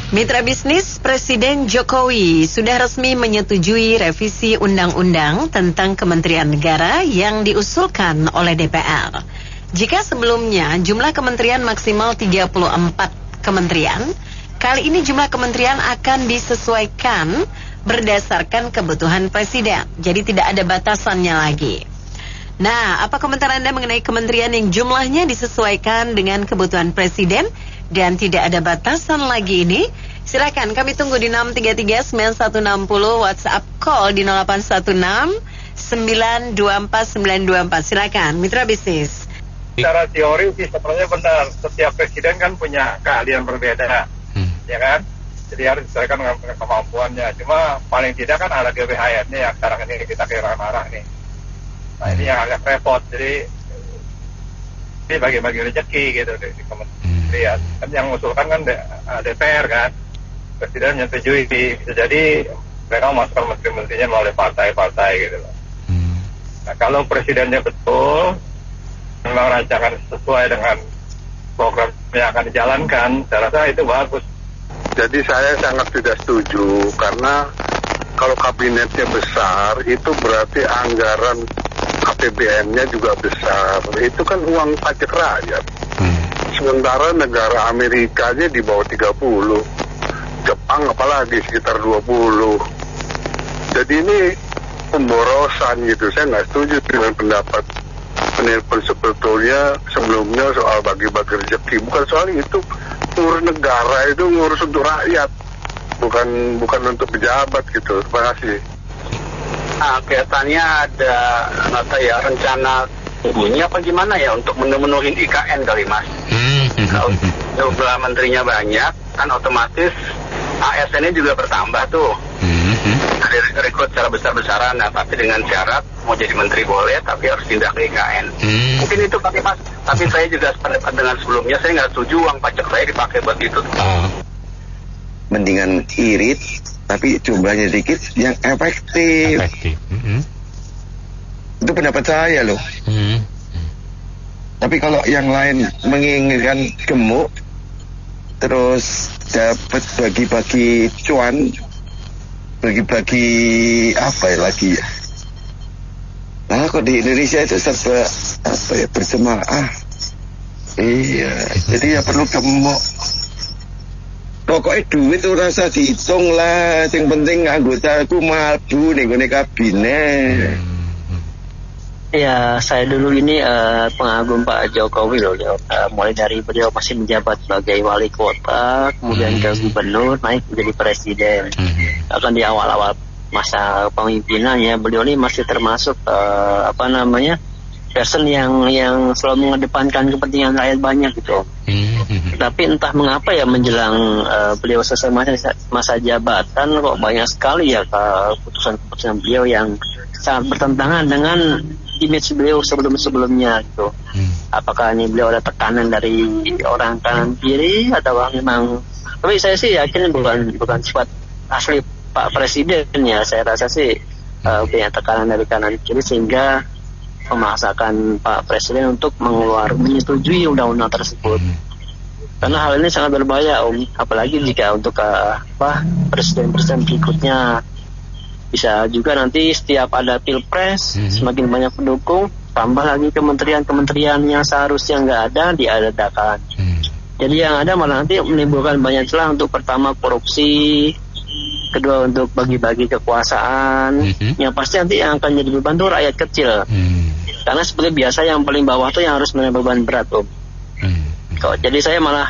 Mitra bisnis, Presiden Jokowi sudah resmi menyetujui revisi undang-undang tentang Kementerian Negara yang diusulkan oleh DPR. Jika sebelumnya jumlah kementerian maksimal 34 kementerian, kali ini jumlah kementerian akan disesuaikan berdasarkan kebutuhan Presiden. Jadi tidak ada batasannya lagi. Nah, apa komentar Anda mengenai kementerian yang jumlahnya disesuaikan dengan kebutuhan Presiden dan tidak ada batasan lagi ini? Silakan kami tunggu di 633-9160, WhatsApp call di 0816-924-924. Silakan, mitra bisnis. Secara teori sih sebenarnya benar, setiap presiden kan punya keahlian berbeda, ya kan? Jadi harus disesuaikan dengan kemampuannya. Cuma paling tidak kan ada GBHN-nya yang sekarang ini kita kehilangan arah nih. Nah ini yang agak repot, jadi ini bagi-bagi rezeki gitu di kementerian. Kan yang mengusulkan kan DPR kan, Presiden menyetujui. Jadi mereka memasukkan menteri-menterinya melalui partai-partai gitu loh. Nah kalau presidennya betul, memang rancangan sesuai dengan program yang akan dijalankan, saya rasa itu bagus. Jadi saya sangat tidak setuju, karena kalau kabinetnya besar, itu berarti anggaran APBN-nya juga besar. Itu kan uang pajak rakyat. Sementara negara Amerika aja di bawah 30. Jepang apalagi sekitar 20. Jadi ini pemborosan gitu. Saya nggak setuju dengan pendapat penelpon sebetulnya sebelumnya soal bagi-bagi rezeki. Bukan soal itu. Ngurus negara itu ngurus untuk rakyat. Bukan untuk pejabat gitu. Terima kasih. Nah, kelihatannya ada rencana bunyi apa gimana ya untuk memenuhi IKN kali Mas. Kalau jumlah menterinya banyak kan otomatis ASN-nya juga bertambah tuh. Rekrut secara besar-besaran, nah, tapi dengan syarat mau jadi menteri boleh tapi harus pindah ke IKN. Mungkin itu pakai Mas. Tapi saya juga sependapat dengan sebelumnya, saya nggak setuju uang pajak saya dipakai buat itu. Mendingan irit tapi jumlahnya sedikit yang efektif. Itu pendapat saya loh. Tapi kalau yang lain menginginkan gemuk terus dapat bagi-bagi cuan, bagi-bagi apa ya lagi ya. Nah kok di Indonesia itu serba apa ya, berjemaah. Iya, jadi ya perlu gemuk. Pokoknya duit itu rasa dihitung lah. Yang penting anggota aku madu nih gue kabinet. Ya, saya dulu ini pengagum Pak Jokowi loh. Mulai dari beliau masih menjabat sebagai wali kota, kemudian ke gubernur, naik menjadi presiden. Akan di awal-awal masa pemimpinannya, beliau ini masih termasuk person yang selalu mengedepankan kepentingan rakyat banyak gitu. Tapi entah mengapa ya menjelang beliau selesai masa jabatan kok banyak sekali ya keputusan-keputusan beliau yang sangat bertentangan dengan image beliau sebelum-sebelumnya gitu. Apakah ini beliau ada tekanan dari orang kanan kiri atau memang, tapi saya sih yakin bukan sifat asli Pak Presiden ya. Saya rasa sih punya tekanan dari kanan kiri sehingga memaksakan Pak Presiden untuk menyetujui undang-undang tersebut. Karena hal ini sangat berbahaya apalagi jika untuk presiden-presiden berikutnya. Bisa juga nanti setiap ada pilpres semakin banyak pendukung, tambah lagi kementerian-kementerian yang seharusnya nggak ada diadakan. Jadi yang ada malah nanti menimbulkan banyak celah untuk pertama korupsi, kedua untuk bagi-bagi kekuasaan, yang pasti nanti yang akan jadi beban tuh rakyat kecil. Karena seperti biasa yang paling bawah tuh yang harus menerima beban berat Jadi saya malah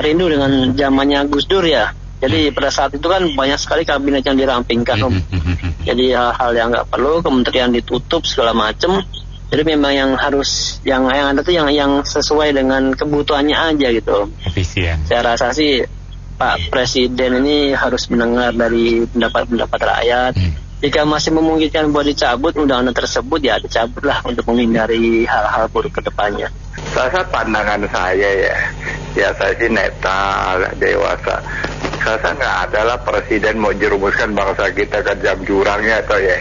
rindu dengan zamannya Gus Dur ya. Jadi pada saat itu kan banyak sekali kabinet yang dirampingkan Jadi hal-hal yang nggak perlu, kementerian ditutup segala macam. Jadi memang yang harus yang ada tuh yang sesuai dengan kebutuhannya aja gitu. Efisien. Saya rasa sih Pak Presiden ini harus mendengar dari pendapat rakyat. Jika masih memungkinkan buat dicabut undang-undang tersebut, ya dicabutlah untuk menghindari hal-hal buruk ke depannya. Rasa pandangan saya ya saya sih netral, dewasa. Rasa nggak adalah presiden mau jerumuskan bangsa kita ke jam jurangnya atau ya.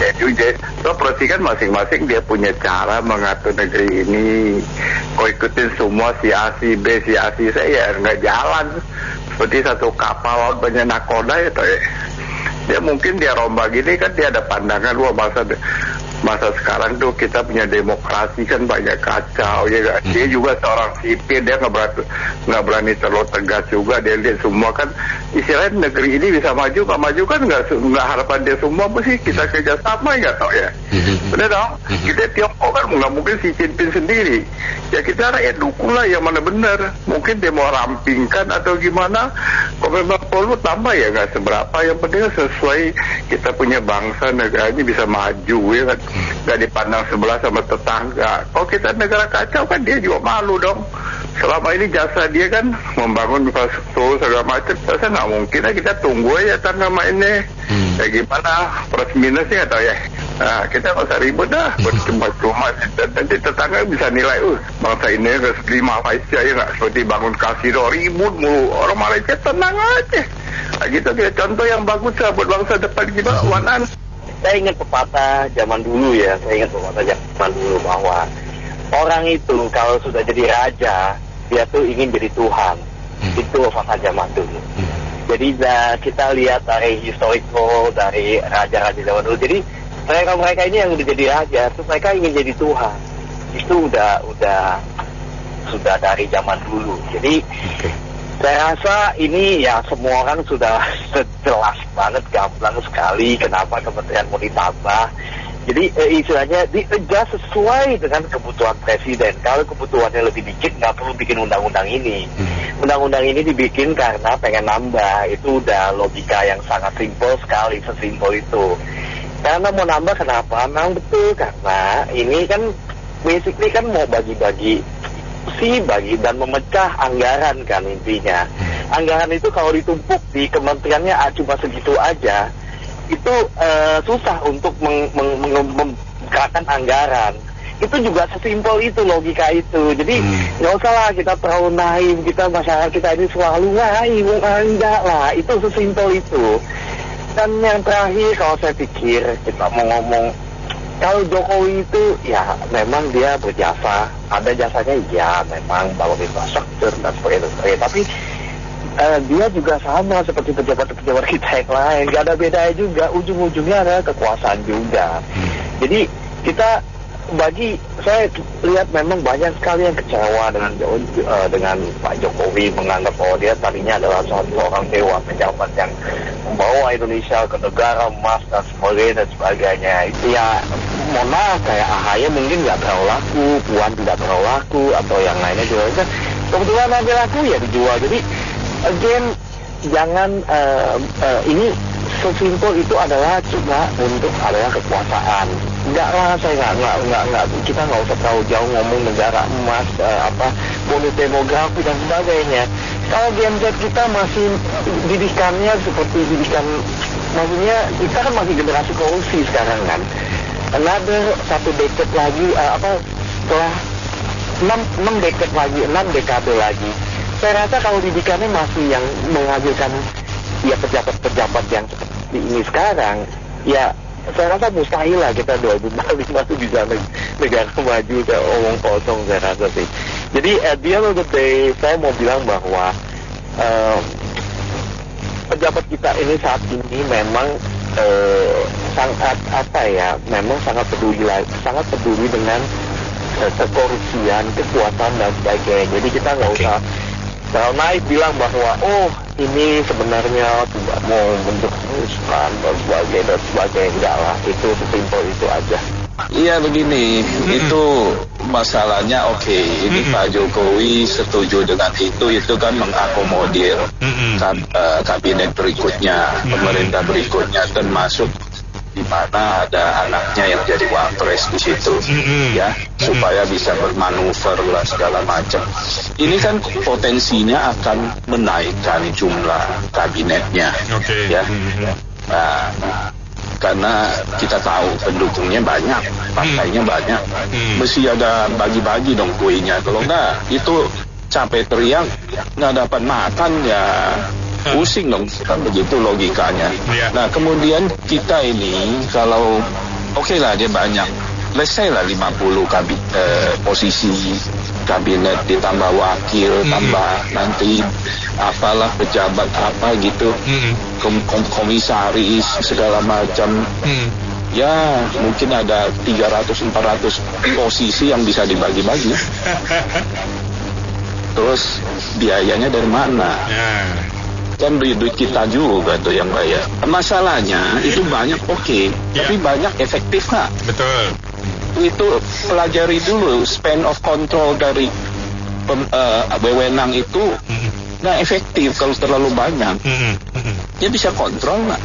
Jadi presiden masing-masing dia punya cara mengatur negeri ini. Kau ikutin semua si A, si B, si A, si C ya nggak jalan. seperti satu kapal laut banyak nakoda ya toh ya. Dia mungkin dia rombak gini kan dia ada pandangan wah masa sekarang tuh kita punya demokrasi kan banyak kacau ya gak? Dia juga seorang sipil, dia nggak berani terlalu tegas juga. Dia lihat semua kan istilahnya negeri ini bisa maju kan nggak harapan dia semua mesti kita kerjasama ya tau ya. Benar dong? Kita Tiongkok kan nggak mungkin si Jinping sendiri. Ya kita rakyat dukung lah yang mana benar. Mungkin dia mau rampingkan atau gimana. Kalau memang perlu tambah ya nggak seberapa. Yang penting sesuai kita punya bangsa negara ini bisa maju ya kan. Nggak dipandang sebelah sama tetangga. Kalau kita negara kacau kan dia juga malu dong. Selama ini jasa dia kan membangun infrastruktur segala macam. Saya nggak mungkin lah kita tunggu aja tangga ini. Ya gimana plus minusnya atau ya. Nah kita nggak usah ribut dah. Cuma nanti tetangga bisa nilai. Bangsa ini nggak seperti Malaysia ya nggak seperti bangun kasino ribut mulu. Orang Malaysia tenang aja. Nah, gitu kayak contoh yang bagus lah buat bangsa depan kita. Wanan. Saya ingat pepatah zaman dulu ya, bahwa orang itu kalau sudah jadi raja, dia tuh ingin jadi Tuhan. Itu fakta zaman dulu. Jadi kita lihat dari historical, dari raja-raja zaman dulu. Jadi mereka ini yang udah jadi raja, terus mereka ingin jadi Tuhan. Itu sudah dari zaman dulu. Jadi saya rasa ini ya semua orang sudah jelas banget, gamblang sekali kenapa kementerian mau ditambah. Jadi istilahnya di-adjust sesuai dengan kebutuhan presiden. Kalau kebutuhannya lebih dikit nggak perlu bikin undang-undang ini. Undang-undang ini dibikin karena pengen nambah. Itu udah logika yang sangat simpel sekali, sesimpel itu. Karena mau nambah kenapa? Memang betul karena ini kan basically kan mau bagi dan memecah anggaran kan intinya. Anggaran itu kalau ditumpuk di kementeriannya cuma segitu aja, itu susah untuk menggerakkan anggaran. Itu juga sesimpel itu logika itu. Jadi nggak usah lah kita terlalu naif, masyarakat kita ini selalu naif, enggak lah. Itu sesimpel itu. Dan yang terakhir kalau saya pikir kita mau ngomong, kalau Jokowi itu ya memang dia berjasa, ada jasanya ya memang bangun infrastruktur dan sebagainya. Tapi dia juga sama seperti pejabat-pejabat kita yang lain, gak ada bedanya juga. Ujung-ujungnya ada kekuasaan juga. Jadi saya lihat memang banyak sekali yang kecewa dengan Pak Jokowi, menganggap bahwa dia tadinya adalah seorang dewa pejabat yang membawa Indonesia ke negara emas dan sebagainya. Itu ya mohon maaf, kayak AHY mungkin nggak terlalu laku, Puan tidak terlalu laku, atau yang lainnya juga. Kebetulan nanti laku ya dijual. Jadi again jangan ini sesimpel itu adalah cuma untuk adalah kekuasaan. Enggak lah, saya nggak kita nggak usah terlalu jauh ngomong negara emas, bonus demografi dan sebagainya. Kalau Gen Z kita masih didikannya seperti didikan, maksudnya kita kan masih generasi korupsi sekarang kan. Another satu decade lagi, setelah 6 dekade lagi. Saya rasa kalau didikannya masih yang menghasilkan ya pejabat-pejabat yang seperti ini sekarang, ya saya rasa mustahil lah kita 2045 itu bisa negara maju, kayak omong kosong saya rasa sih. Jadi at the end of the day, saya mau bilang bahwa pejabat kita ini saat ini memang sangat peduli dengan kekorupsian, kekuasaan dan sebagainya. Jadi kita nggak usah terlalu naif bilang bahwa ini sebenarnya tidak mau bentuk perusahaan dan sebagainya. Enggak lah, itu sesimpel itu aja. Iya begini, itu masalahnya ini Pak Jokowi setuju dengan itu kan mengakomodir kabinet berikutnya, pemerintah berikutnya, termasuk di mana ada anaknya yang jadi wapres di situ, ya, supaya bisa bermanuver lah segala macam. Ini kan potensinya akan menaikkan jumlah kabinetnya, ya. Karena kita tahu pendukungnya banyak, partainya banyak, mesti ada bagi-bagi dong kuenya. Kalau enggak, itu capek teriak, nggak dapat makan ya. Pusing dong, kan begitu logikanya. Nah kemudian kita ini kalau oke lah dia banyak let's say lah 50 posisi kabinet ditambah wakil, tambah nanti apalah pejabat apa gitu, komisaris segala macam. Ya mungkin ada 300-400 posisi yang bisa dibagi-bagi. Terus biayanya dari mana? Kan duit kita juga tuh yang bayar. Masalahnya itu banyak tapi banyak efektif nggak? Betul. Itu pelajari dulu span of control dari wewenang itu nggak efektif kalau terlalu banyak. Dia bisa kontrol nggak?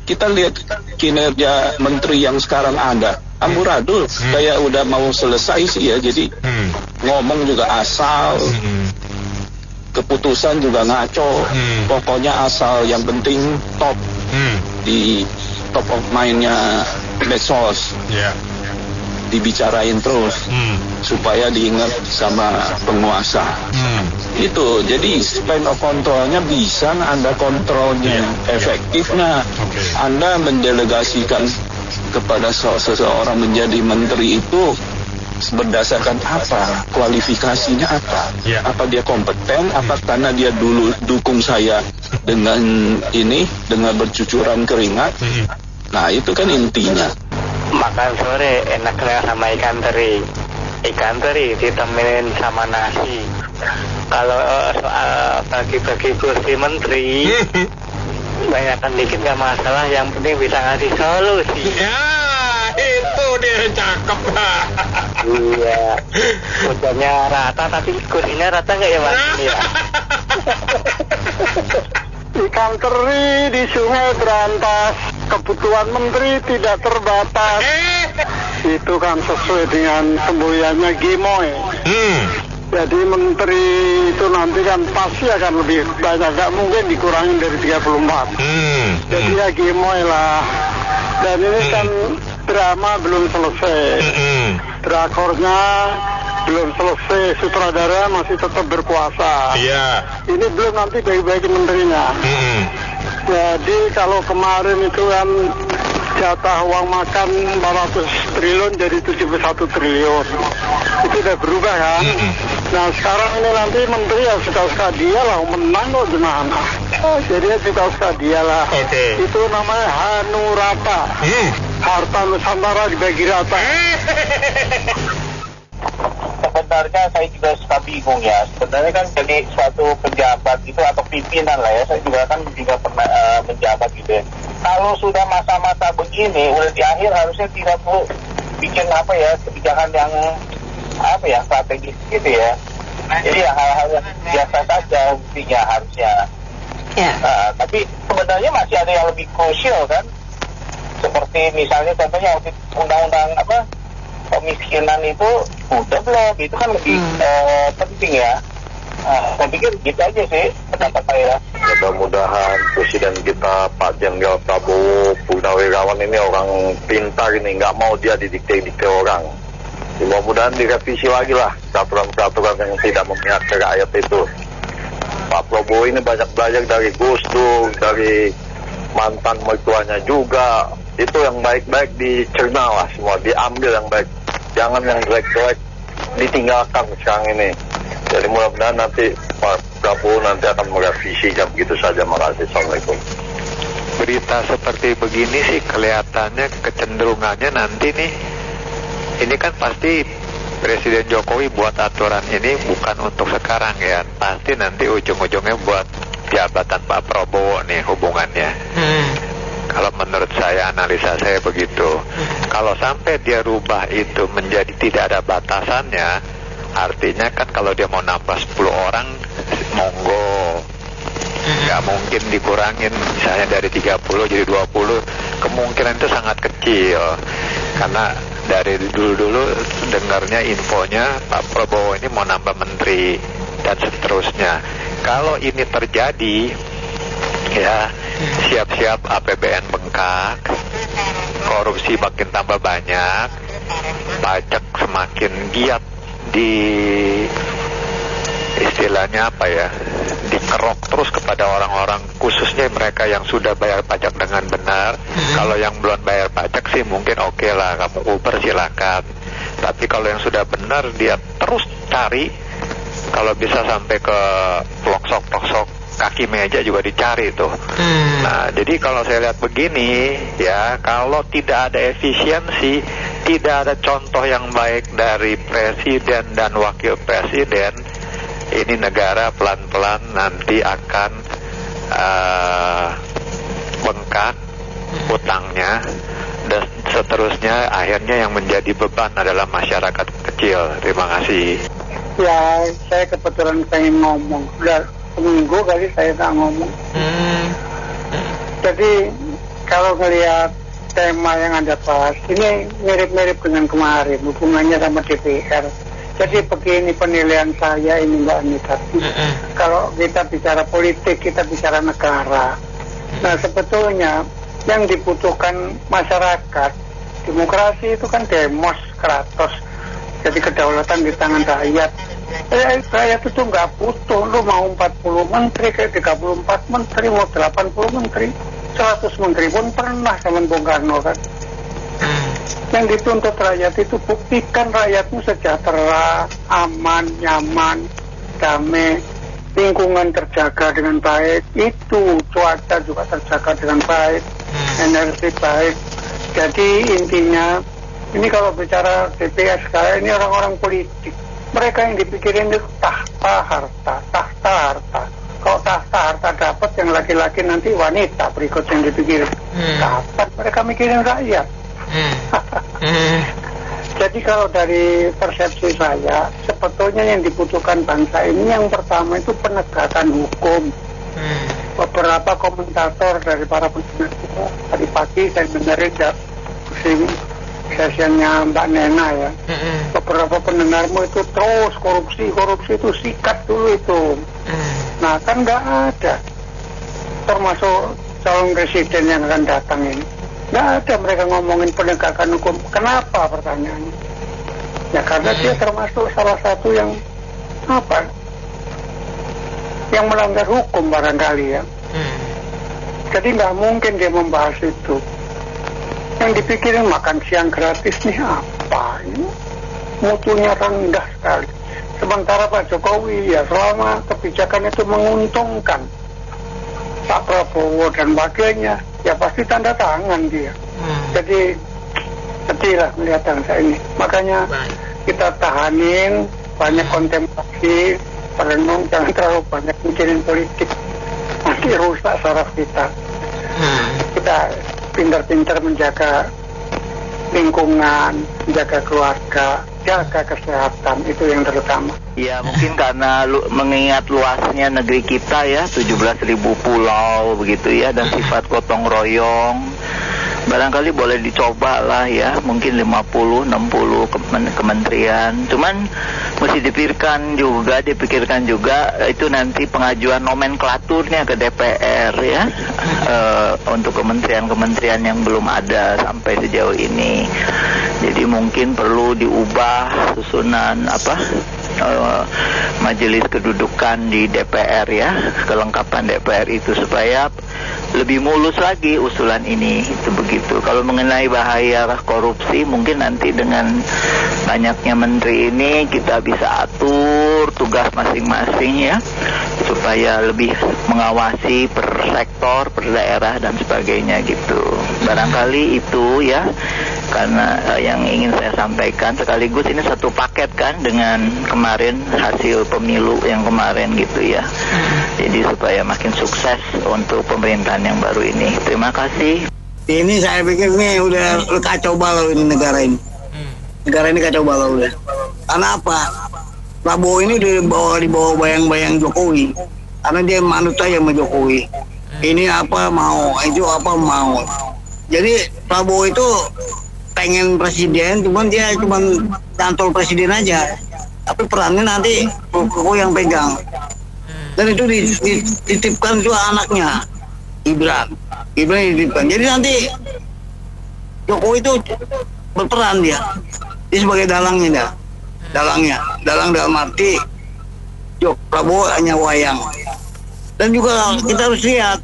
Kita lihat kinerja menteri yang sekarang ada, amburadul, kayak udah mau selesai sih ya. Jadi ngomong juga asal, keputusan juga ngaco. Pokoknya asal, yang penting top di top of mind-nya medsos. Dibicarain terus supaya diingat sama penguasa. Itu jadi span of controlnya bisa Anda kontrolnya efektif Anda mendelegasikan kepada seseorang menjadi menteri itu berdasarkan apa, kualifikasinya apa, apa dia kompeten, apa karena dia dulu dukung saya dengan bercucuran keringat. Nah itu kan intinya. Makan sore enaknya sama ikan teri ditemenin sama nasi. Kalau soal bagi-bagi kursi menteri, banyakkan dikit gak masalah, yang penting bisa ngasih solusi. Ya itu dia cakep lah. Iya, hujannya rata tapi kursinya rata gak ya Mas? Iya. Ikan teri di sungai berantas, kebutuhan menteri tidak terbatas. Itu kan sesuai dengan semboyannya Gemoy. Jadi menteri itu nanti kan pasti akan lebih banyak, gak mungkin dikurangin dari 34. Jadi ya Gemoy lah. Dan ini kan drama belum selesai, drakornya belum selesai, sutradara masih tetap berkuasa. Ini belum nanti bagi-bagi menterinya. Jadi kalau kemarin itu kan jatah uang makan 400 triliun jadi 71 triliun. Itu udah berubah kan. Nah sekarang ini nanti menteri ya suka-suka dia lah, menang kok gimana. Jadi ya suka-suka dia lah. Itu namanya Hanurata. Harta Nusantara dibagi rata. Sebenarnya saya juga suka bingung ya. Sebenarnya kan jadi suatu pejabat itu atau pimpinan lah ya. Saya juga kan pernah menjabat gitu ya. Kalau sudah masa-masa begini, udah di akhir harusnya tidak perlu bikin kebijakan yang strategis gitu ya. Jadi ya hal-hal yang biasa saja intinya harusnya. Tapi sebenarnya masih ada yang lebih krusial kan. Seperti misalnya contohnya undang-undang kemiskinan itu udah belum, itu kan lebih penting ya. Saya pikir gitu aja sih pendapat saya. Mudah-mudahan presiden kita Pak Jenderal Prabowo Purnawirawan ini orang pintar ini, nggak mau dia didikte-dikte orang. Mudah-mudahan direvisi lagi lah peraturan-peraturan yang tidak memihak ke rakyat itu. Pak Prabowo ini banyak belajar dari Gus Dur, dari mantan mertuanya juga. Itu yang baik-baik dicerna lah semua, diambil yang baik. Jangan yang jelek-jelek ditinggalkan sekarang ini. Jadi mudah-mudahan nanti Pak Prabowo nanti akan merevisi jam begitu saja. Makasih. Assalamualaikum. Berita seperti begini sih kelihatannya kecenderungannya nanti nih, ini kan pasti Presiden Jokowi buat aturan ini bukan untuk sekarang ya, pasti nanti ujung-ujungnya buat jabatan Pak Prabowo nih hubungannya. Kalau menurut saya, analisa saya begitu. Kalau sampai dia rubah itu menjadi tidak ada batasannya, artinya kan kalau dia mau nambah 10 orang, monggo. Nggak mungkin dikurangin misalnya dari 30 jadi 20, kemungkinan itu sangat kecil. Karena dari dulu-dulu dengarnya infonya Pak Prabowo ini mau nambah menteri dan seterusnya. Kalau ini terjadi, ya siap-siap APBN bengkak, korupsi makin tambah banyak, pajak semakin giat di istilahnya dikerok terus kepada orang-orang, khususnya mereka yang sudah bayar pajak dengan benar. Kalau yang belum bayar pajak sih mungkin oke lah, kamu Uber silakan. Tapi kalau yang sudah benar dia terus cari, kalau bisa sampai ke pelosok-pelosok kaki meja juga dicari tuh. Nah, jadi kalau saya lihat begini ya, kalau tidak ada efisiensi, tidak ada contoh yang baik dari presiden dan wakil presiden, ini negara pelan-pelan nanti akan bengkak utangnya, dan seterusnya akhirnya yang menjadi beban adalah masyarakat kecil. Terima kasih. Ya, saya kebetulan pengen ngomong. Udah seminggu kali saya tak ngomong. Jadi kalau ngelihat tema yang Anda bahas, ini mirip-mirip dengan kemarin, hubungannya sama DPR. Jadi begini penilaian saya ini Mbak Anita. Kalau kita bicara politik, kita bicara negara. Nah sebetulnya yang dibutuhkan masyarakat, demokrasi itu kan demos, kratos. Jadi kedaulatan di tangan rakyat. Rakyat itu nggak butuh, lu mau 40 menteri, kayak 34 menteri, mau 80 menteri, 100 menteri pun pernah zaman Bung Karno kan. Yang dituntut rakyat itu buktikan rakyatmu sejahtera, aman, nyaman, damai, lingkungan terjaga dengan baik, itu cuaca juga terjaga dengan baik, energi baik. Jadi intinya, ini kalau bicara DPR sekarang ini orang-orang politik, mereka yang dipikirin itu tahta harta. Kalau tahta harta dapat, yang laki-laki nanti wanita berikut yang dipikirin. Kapan mereka mikirin rakyat? Jadi kalau dari persepsi saya, sebetulnya yang dibutuhkan bangsa ini yang pertama itu penegakan hukum. Beberapa komentator dari para pendengar tadi pagi saya dengerin sesiannya Mbak Nena ya. Beberapa pendengarmu itu terus korupsi itu sikat dulu itu. Nah kan nggak ada, termasuk calon presiden yang akan datang ini. Nggak ada mereka ngomongin penegakan hukum. Kenapa pertanyaannya? Ya karena dia termasuk salah satu yang yang melanggar hukum barangkali ya. Jadi nggak mungkin dia membahas itu. Yang dipikirin makan siang gratis nih apa ini? Mutunya rendah sekali. Sementara Pak Jokowi ya selama kebijakan itu menguntungkan Pak Prabowo dan wakilnya, ya pasti tanda tangan dia. Jadi sedih lah melihat bangsa ini. Makanya kita tahanin, banyak kontemplasi, perenung, jangan terlalu banyak mikirin politik. Nanti rusak saraf kita. Kita pintar-pintar menjaga lingkungan, menjaga keluarga, jaga kesehatan, itu yang terutama. Ya mungkin karena mengingat luasnya negeri kita ya, 17.000 pulau begitu ya, dan sifat gotong royong, barangkali boleh dicoba lah ya, mungkin 50-60 kementerian. Cuman mesti dipikirkan juga itu nanti pengajuan nomenklaturnya ke DPR ya, untuk kementerian-kementerian yang belum ada sampai sejauh ini. Jadi mungkin perlu diubah susunan majelis kedudukan di DPR ya, kelengkapan DPR itu supaya lebih mulus lagi usulan ini. Itu begitu. Kalau mengenai bahaya korupsi, mungkin nanti dengan banyaknya menteri ini kita bisa atur tugas masing-masing ya, supaya lebih mengawasi per sektor, per daerah dan sebagainya gitu. Barangkali itu ya, karena yang ingin saya sampaikan, sekaligus ini satu paket kan dengan kemarin hasil pemilu yang kemarin gitu ya. Jadi supaya makin sukses untuk pemerintahan yang baru ini. Terima kasih. Ini saya pikir ini udah kacau balau ini negara ini. Negara ini kacau balau udah. Karena apa? Prabowo ini di bawah bayang-bayang Jokowi. Karena dia manut aja sama Jokowi. Ini apa mau, itu apa mau. Jadi Prabowo itu pengen presiden, cuman dia cuman cantol presiden aja. Tapi perannya nanti Jokowi yang pegang. Dan itu dititipkan juga anaknya, Gibran dititipkan. Jadi nanti Jokowi itu berperan dia sebagai dalangnya. Dalang dalam arti Prabowo hanya wayang. Dan juga kita harus lihat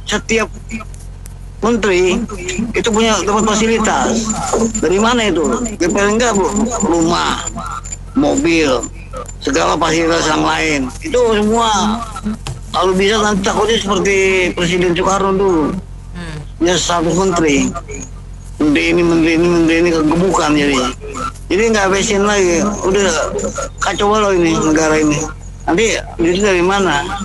setiap menteri itu punya tempat fasilitas. Dari mana itu? Paling enggak rumah, mobil, segala fasilitas yang lain. Itu semua kalau bisa nanti takutnya seperti Presiden Soekarno dulu. Ya satu menteri ini kegemukan jadi nggak besin lagi, udah kacau balau ini negara ini. Nanti itu dari mana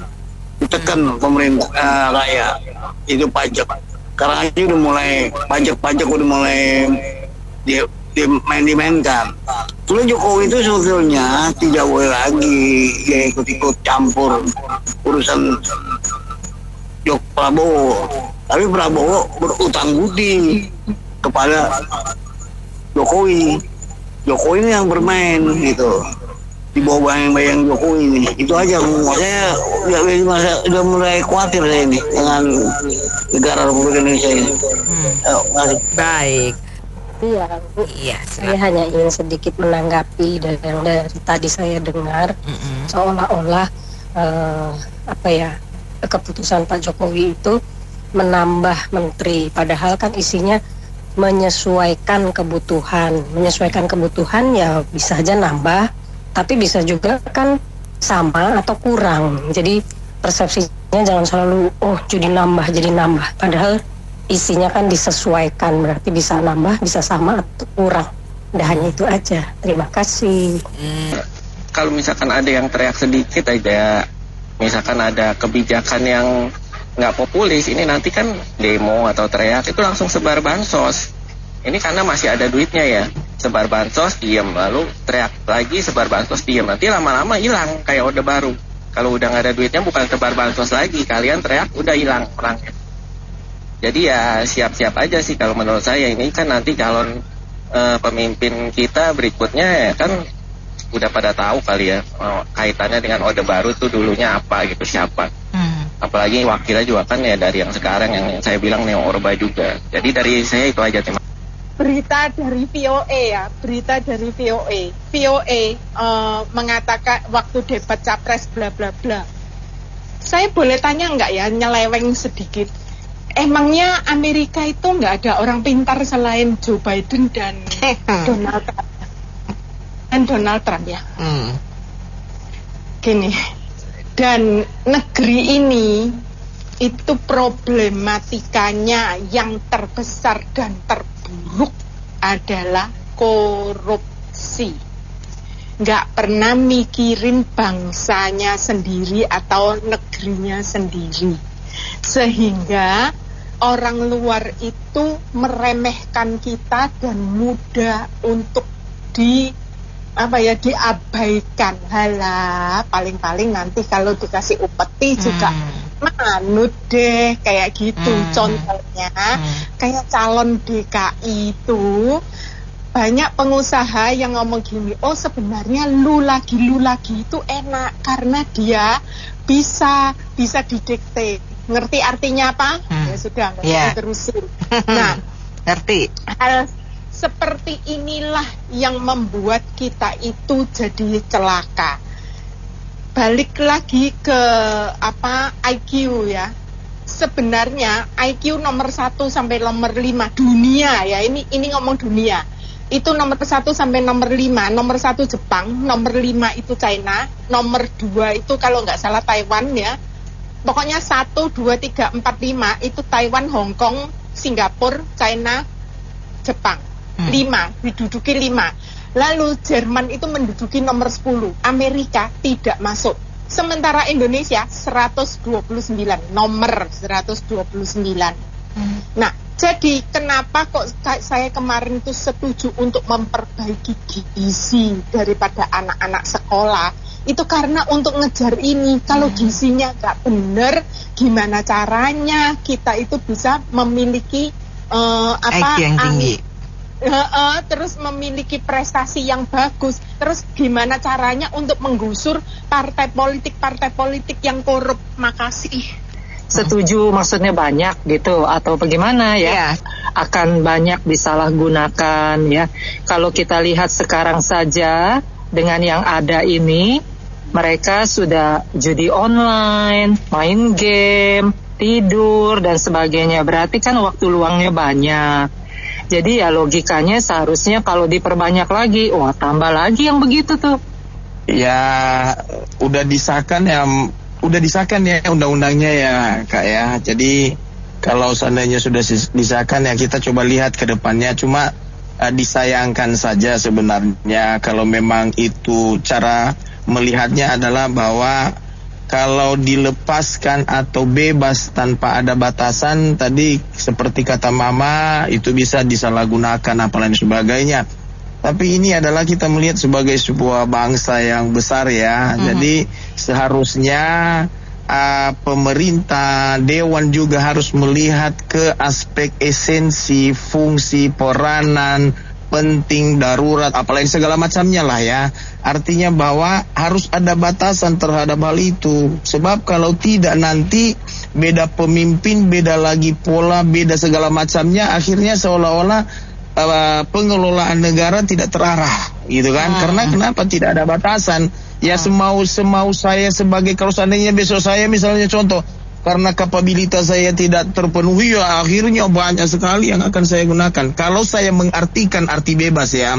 ditekan pemerintah rakyat itu pajak. Sekarang aja udah mulai pajak udah mulai dimainkan. Kalau Jokowi itu sebetulnya tidak boleh lagi ya ikut campur urusan Prabowo. Tapi Prabowo berutang budi kepada Jokowi. Jokowi ini yang bermain gitu di bawah bayang-bayang Jokowi ini. Itu aja. Saya udah mulai khawatir saya ini dengan negara Republik Indonesia ini. Baik. Iya, saya hanya ingin sedikit menanggapi dari yang tadi saya dengar, seolah-olah keputusan Pak Jokowi itu menambah menteri, padahal kan isinya menyesuaikan kebutuhan ya bisa aja nambah, tapi bisa juga kan sama atau kurang. Jadi persepsinya jangan selalu jadi nambah, padahal isinya kan disesuaikan, berarti bisa nambah, bisa sama atau kurang. Udah hanya itu aja. Terima kasih. Kalau misalkan ada yang teriak sedikit aja, misalkan ada kebijakan yang nggak populis, ini nanti kan demo atau teriak itu langsung sebar bansos. Ini karena masih ada duitnya ya, sebar bansos diam, lalu teriak lagi sebar bansos diam, nanti lama-lama hilang kayak Orde Baru. Kalau udah nggak ada duitnya bukan sebar bansos lagi, kalian teriak udah hilang orangnya. Jadi ya siap-siap aja sih kalau menurut saya. Ini kan nanti calon pemimpin kita berikutnya ya kan udah pada tahu kali ya kaitannya dengan Orde Baru tuh dulunya apa gitu, siapa. Apalagi wakilnya juga kan ya dari yang sekarang yang saya bilang Neo Orba juga. Jadi dari saya itu aja. Berita dari VOA mengatakan waktu debat capres bla bla bla. Saya boleh tanya nggak ya, nyeleweng sedikit, emangnya Amerika itu nggak ada orang pintar selain Joe Biden dan Donald Trump ya? Gini, dan negeri ini itu problematikanya yang terbesar dan terburuk adalah korupsi. Nggak pernah mikirin bangsanya sendiri atau negerinya sendiri, sehingga orang luar itu meremehkan kita dan mudah untuk diabaikan. Halah, paling-paling nanti kalau dikasih upeti juga manut deh, kayak gitu. Contohnya kayak calon DKI itu banyak pengusaha yang ngomong gini, sebenarnya lu lagi itu enak karena dia bisa didikte. Ngerti artinya apa? Ya sudah, nggak usah terusin. Nah, ngerti. Hal seperti inilah yang membuat kita itu jadi celaka. Balik lagi ke IQ ya. Sebenarnya IQ nomor 1 sampai nomor 5 dunia ya. Ini ngomong dunia. Itu nomor 1 sampai nomor 5. Nomor 1 Jepang, nomor 5 itu China, nomor 2 itu kalau nggak salah Taiwan ya. Pokoknya 1, 2, 3, 4, 5 itu Taiwan, Hong Kong, Singapura, China, Jepang. 5, diduduki 5. Lalu Jerman itu menduduki nomor 10. Amerika tidak masuk. Sementara Indonesia 129, nomor 129. Nah, jadi kenapa kok saya kemarin itu setuju untuk memperbaiki gizi daripada anak-anak sekolah? Itu karena untuk ngejar ini. Kalau gizinya nggak benar, gimana caranya kita itu bisa memiliki IQ yang tinggi? Terus memiliki prestasi yang bagus. Terus gimana caranya untuk menggusur partai politik yang korup? Makasih. Setuju, maksudnya banyak gitu atau bagaimana ya? Akan banyak disalahgunakan ya. Kalau kita lihat sekarang saja dengan yang ada ini mereka sudah judi online, main game, tidur dan sebagainya. Berarti kan waktu luangnya banyak. Jadi ya logikanya seharusnya kalau diperbanyak lagi, wah tambah lagi yang begitu tuh. Ya udah disahkan ya undang-undangnya ya Kak ya. Jadi kalau seandainya sudah disahkan ya kita coba lihat ke depannya. Cuma disayangkan saja sebenarnya kalau memang itu cara melihatnya adalah bahwa kalau dilepaskan atau bebas tanpa ada batasan, tadi seperti kata Mama itu bisa disalahgunakan apalagi sebagainya. Tapi ini adalah kita melihat sebagai sebuah bangsa yang besar ya. Jadi seharusnya pemerintah, dewan juga harus melihat ke aspek esensi, fungsi, peranan, penting, darurat, apalagi segala macamnya lah ya. Artinya bahwa harus ada batasan terhadap hal itu. Sebab kalau tidak nanti beda pemimpin, beda lagi pola, beda segala macamnya, akhirnya seolah-olah pengelolaan negara tidak terarah gitu kan. Karena kenapa tidak ada batasan? Ya semau saya sebagai, kalau seandainya besok saya misalnya contoh, karena kapabilitas saya tidak terpenuhi, ya akhirnya banyak sekali yang akan saya gunakan. Kalau saya mengartikan arti bebas ya,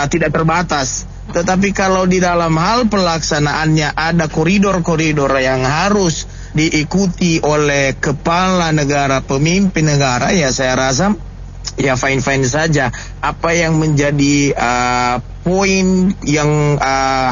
tidak terbatas. Tetapi kalau di dalam hal pelaksanaannya ada koridor-koridor yang harus diikuti oleh kepala negara, pemimpin negara, ya saya rasa ya fine-fine saja. Apa yang menjadi poin yang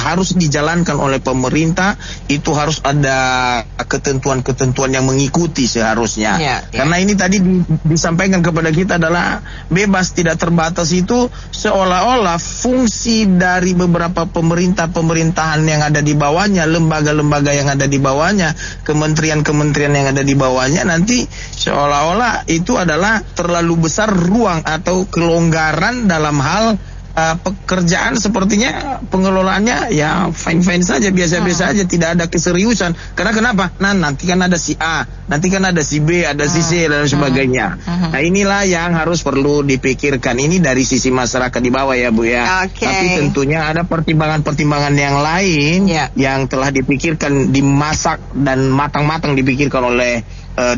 harus dijalankan oleh pemerintah itu harus ada ketentuan-ketentuan yang mengikuti seharusnya. Karena ini tadi disampaikan kepada kita adalah bebas tidak terbatas itu seolah-olah fungsi dari beberapa pemerintahan yang ada di bawahnya, lembaga-lembaga yang ada di bawahnya, kementerian-kementerian yang ada di bawahnya, nanti seolah-olah itu adalah terlalu besar ruang atau kelonggaran dalam hal pekerjaan, sepertinya pengelolaannya ya fine-fine saja, biasa-biasa aja, tidak ada keseriusan. Karena kenapa? Nah nanti kan ada si A, nanti kan ada si B, ada si C dan sebagainya. Nah inilah yang harus perlu dipikirkan. Ini dari sisi masyarakat di bawah ya Bu ya. Tapi tentunya ada pertimbangan-pertimbangan yang lain yang telah dipikirkan, dimasak dan matang-matang dipikirkan oleh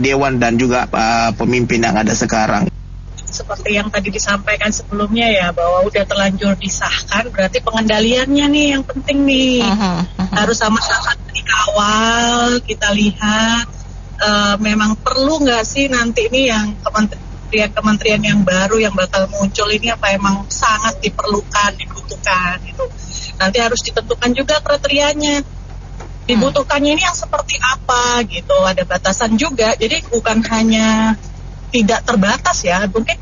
dewan dan juga pemimpin yang ada sekarang. Seperti yang tadi disampaikan sebelumnya ya, bahwa udah terlanjur disahkan, berarti pengendaliannya nih yang penting nih. Harus sama-sama dikawal, kita lihat memang perlu nggak sih nanti ini yang kementerian yang baru yang bakal muncul ini, apa emang sangat diperlukan, dibutuhkan gitu. Nanti harus ditentukan juga kriterianya. Dibutuhkannya ini yang seperti apa gitu, ada batasan juga. Jadi bukan hanya tidak terbatas ya, mungkin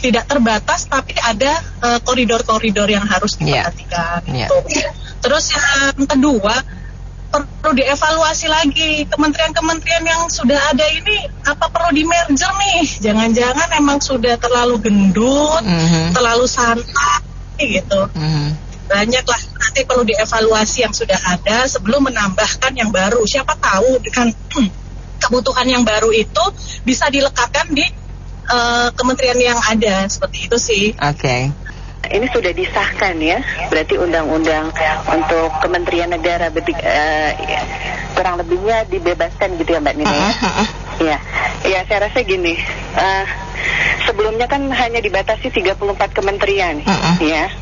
tidak terbatas, tapi ada koridor-koridor yang harus diperhatikan gitu. Terus yang kedua, perlu dievaluasi lagi kementerian-kementerian yang sudah ada ini, apa perlu di merger nih? Jangan-jangan emang sudah terlalu gendut, terlalu santai gitu. Banyaklah, nanti perlu dievaluasi yang sudah ada sebelum menambahkan yang baru. Siapa tahu dengan kebutuhan yang baru itu bisa dilekatkan di kementerian yang ada, seperti itu sih. Ini sudah disahkan ya, berarti undang-undang untuk Kementerian Negara kurang lebihnya dibebaskan gitu ya Mbak Nina ya. Ya saya rasa gini, sebelumnya kan hanya dibatasi 34 kementerian ya.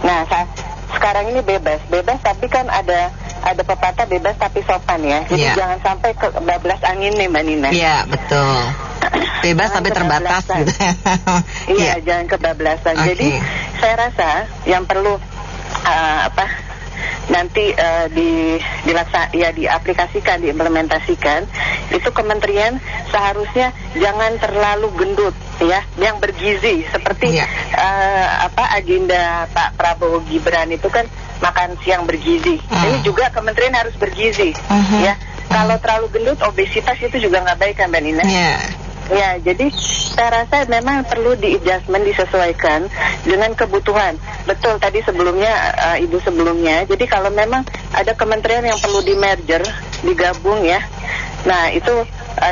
Nah sekarang ini bebas tapi kan ada pepatah bebas tapi sopan ya. Jadi jangan sampai kebablas angin nih Mbak Nina. Iya betul. Bebas tapi terbatas gitu. Iya jangan kebablasan. Jadi saya rasa yang perlu nanti diaplikasikan, diimplementasikan itu kementerian seharusnya jangan terlalu gendut ya, yang bergizi seperti agenda Pak Prabowo Gibran itu kan makan siang bergizi. Ini juga kementerian harus bergizi ya. Kalau terlalu gendut, obesitas itu juga nggak baik kan Mbak Nina? Ya, jadi saya rasa memang perlu di-adjustment, disesuaikan dengan kebutuhan. Betul tadi sebelumnya, Ibu sebelumnya. Jadi kalau memang ada kementerian yang perlu di-merger, digabung ya. Nah itu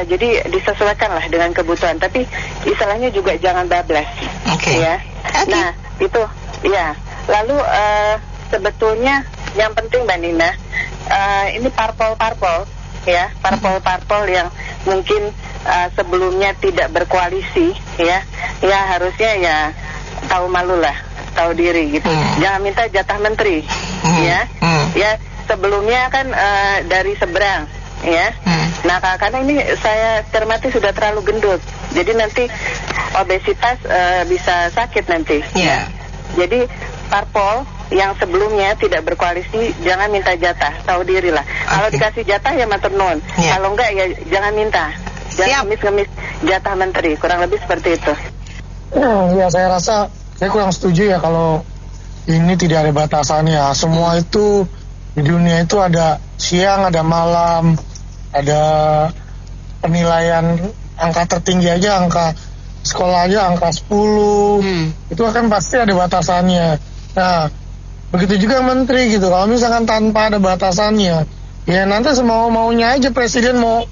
jadi disesuaikanlah dengan kebutuhan. Tapi istilahnya juga jangan bablas. Ya. Nah itu ya. Lalu sebetulnya yang penting Mbak Nina, ini parpol-parpol ya, parpol-parpol yang mungkin sebelumnya tidak berkoalisi ya harusnya ya tahu malu lah, tahu diri gitu. Jangan minta jatah menteri ya sebelumnya kan dari seberang ya. Nah karena ini saya cermati sudah terlalu gendut, jadi nanti obesitas bisa sakit nanti. Jadi parpol yang sebelumnya tidak berkoalisi jangan minta jatah, tahu diri lah. Kalau dikasih jatah ya matur nuwun, kalau enggak ya jangan minta, jangan ngemis-ngemis jatah menteri, kurang lebih seperti itu. Ya saya rasa saya kurang setuju ya kalau ini tidak ada batasannya. Semua itu di dunia itu ada siang, ada malam, ada penilaian angka tertinggi aja, angka sekolah aja angka 10 itu akan pasti ada batasannya. Nah begitu juga menteri gitu, kalau misalkan tanpa ada batasannya ya nanti semau-maunya aja presiden mau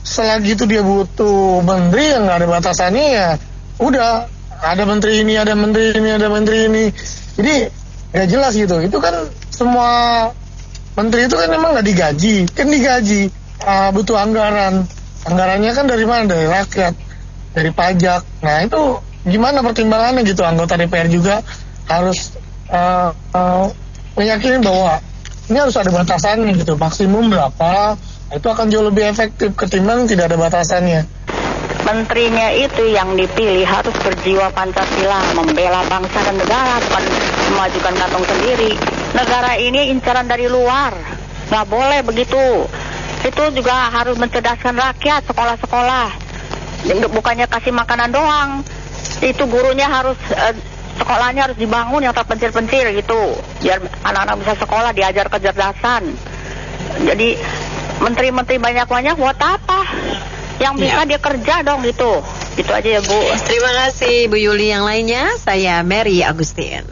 selagi itu dia butuh menteri yang nggak ada batasannya ya udah ada menteri ini, ada menteri ini, ada menteri ini, jadi nggak jelas gitu. Itu kan semua menteri itu kan emang nggak digaji, kan digaji butuh anggarannya kan dari mana, dari rakyat, dari pajak. Nah itu gimana pertimbangannya gitu. Anggota DPR juga harus meyakini bahwa ini harus ada batasannya gitu, maksimum berapa, itu akan jauh lebih efektif ketimbang tidak ada batasannya. Menterinya itu yang dipilih harus berjiwa Pancasila, membela bangsa dan negara, bukan memajukan kantong sendiri. Negara ini incaran dari luar, nggak boleh begitu. Itu juga harus mencerdaskan rakyat, sekolah-sekolah, bukannya kasih makanan doang. Itu gurunya harus sekolahnya harus dibangun yang terpencil-pencil gitu, biar anak-anak bisa sekolah, diajar kecerdasan. Jadi menteri-menteri banyak-banyak buat apa? Yang bisa dia kerja dong gitu. Gitu aja ya Bu. Terima kasih Bu Yuli. Yang lainnya saya Mary Agustin.